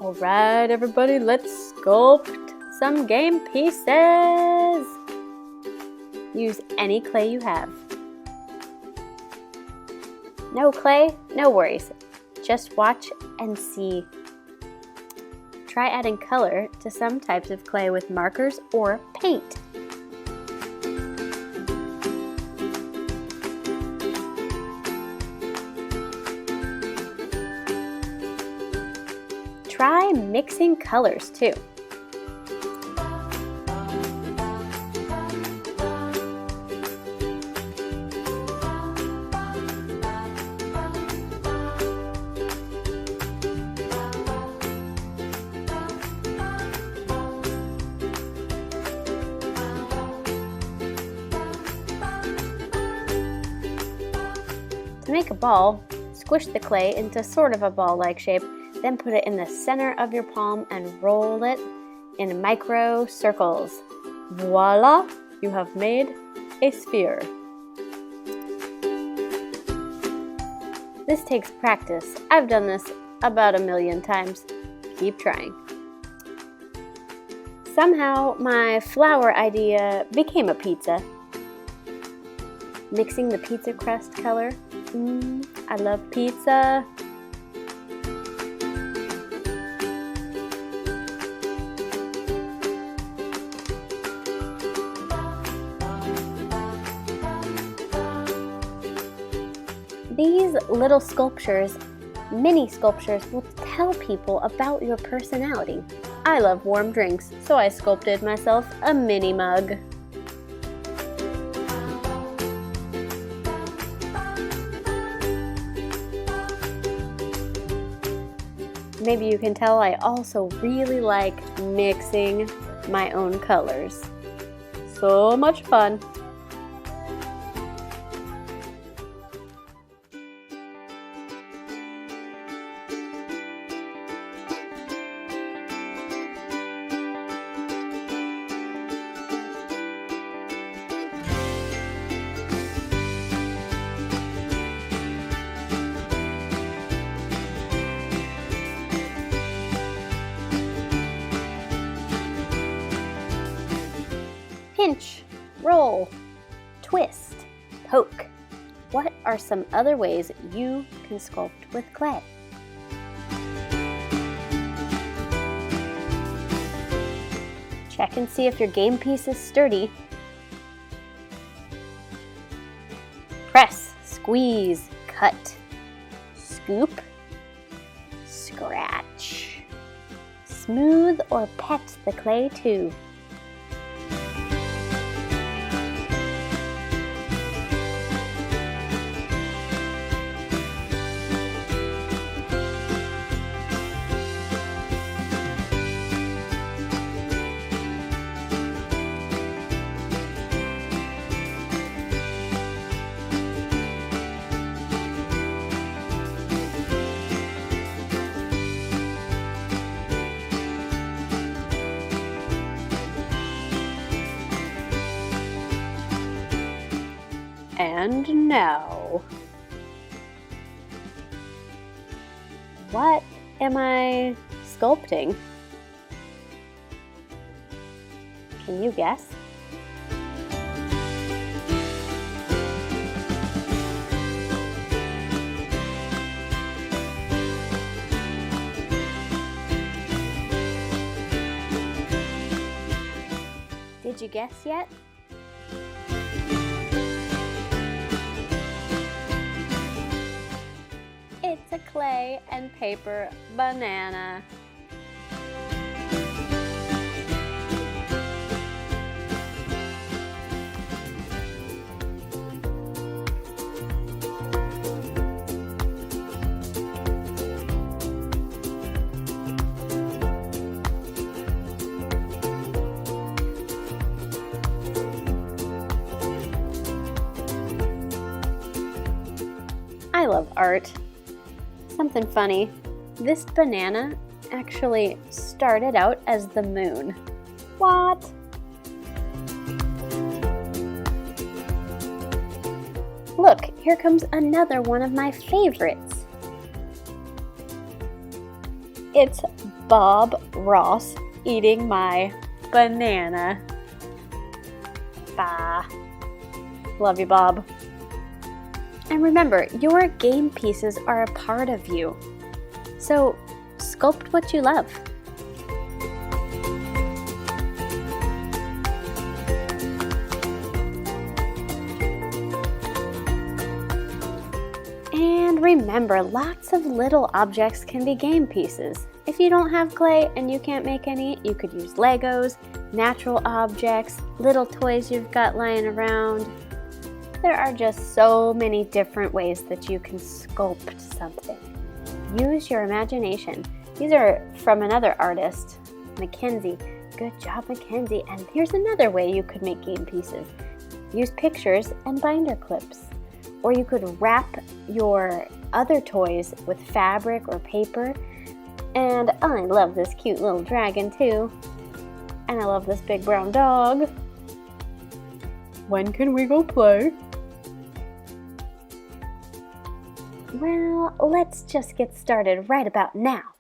Alright everybody, let's sculpt some game pieces! Use any clay you have. No clay? No worries. Just watch and see. Try adding color to some types of clay with markers or paint. Try mixing colors too. To make a ball, squish the clay into sort of a ball-like shape. Then put it in the center of your palm and roll it in micro circles. Voila! You have made a sphere. This takes practice. I've done this about 1,000,000 times. Keep trying. Somehow my flower idea became a pizza. Mixing the pizza crust color. I love pizza. These little sculptures, mini sculptures, will tell people about your personality. I love warm drinks, so I sculpted myself a mini mug. Maybe you can tell I also really like mixing my own colors. So much fun! Pinch, roll, twist, poke. What are some other ways you can sculpt with clay? Check and see if your game piece is sturdy. Press, squeeze, cut, scoop, scratch. Smooth or pet the clay too. And now, what am I sculpting? Can you guess? Did you guess yet? It's a clay and paper banana. I love art. Something funny, this banana actually started out as the moon. What? Look, here comes another one of my favorites. It's Bob Ross eating my banana. Bah. Love you, Bob. And remember, your game pieces are a part of you. So sculpt what you love. And remember, lots of little objects can be game pieces. If you don't have clay and you can't make any, you could use Legos, natural objects, little toys you've got lying around. There are just so many different ways that you can sculpt something. Use your imagination. These are from another artist, Mackenzie. Good job, Mackenzie. And here's another way you could make game pieces. Use pictures and binder clips. Or you could wrap your other toys with fabric or paper. And I love this cute little dragon too. And I love this big brown dog. When can we go play? Well, let's just get started right about now.